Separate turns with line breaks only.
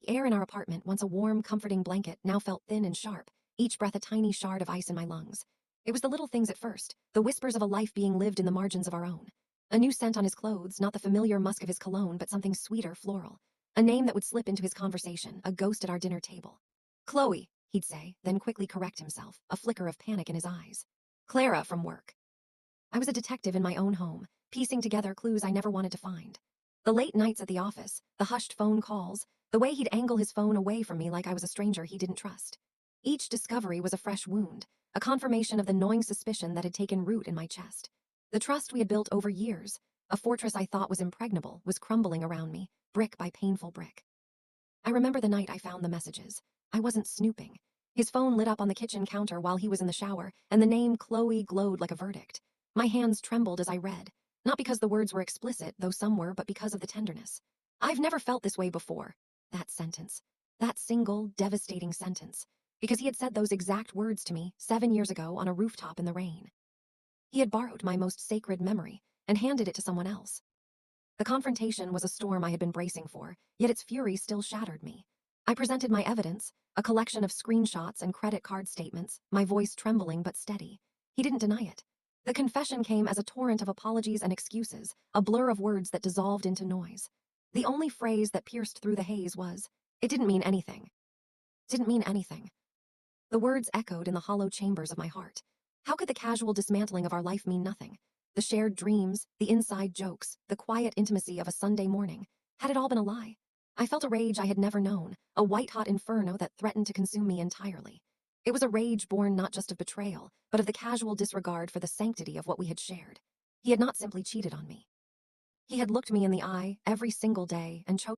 air in our apartment, once a warm, comforting blanket, now felt thin and sharp, each breath a tiny shard of ice in my lungs. It was the little things at first, the whispers of a life being lived in the margins of our own. A new scent on his clothes, not the familiar musk of his cologne, but something sweeter, floral. A name that would slip into his conversation, a ghost at our dinner table. Chloe, he'd say, then quickly correct himself, a flicker of panic in his eyes. Clara from work. I was a detective in my own home, piecing together clues I never wanted to find. The late nights at the office, the hushed phone calls, the way he'd angle his phone away from me like I was a stranger he didn't trust. Each discovery was a fresh wound, a confirmation of the gnawing suspicion that had taken root in my chest. The trust we had built over years, a fortress I thought was impregnable, was crumbling around me, brick by painful brick. I remember the night I found the messages. I wasn't snooping. His phone lit up on the kitchen counter while he was in the shower, and the name Chloe glowed like a verdict. My hands trembled as I read, not because the words were explicit, though some were, but because of the tenderness. I've never felt this way before. That sentence. That single, devastating sentence. Because he had said those exact words to me 7 years ago on a rooftop in the rain. He had borrowed my most sacred memory and handed it to someone else. The confrontation was a storm I had been bracing for, yet its fury still shattered me. I presented my evidence, a collection of screenshots and credit card statements, my voice trembling but steady. He didn't deny it. The confession came as a torrent of apologies and excuses, a blur of words that dissolved into noise. The only phrase that pierced through the haze was, "It didn't mean anything." Didn't mean anything. The words echoed in the hollow chambers of my heart. How could the casual dismantling of our life mean nothing? The shared dreams, the inside jokes, the quiet intimacy of a Sunday morning. Had it all been a lie? I felt a rage I had never known, a white-hot inferno that threatened to consume me entirely. It was a rage born not just of betrayal, but of the casual disregard for the sanctity of what we had shared. He had not simply cheated on me. He had looked me in the eye every single day and chosen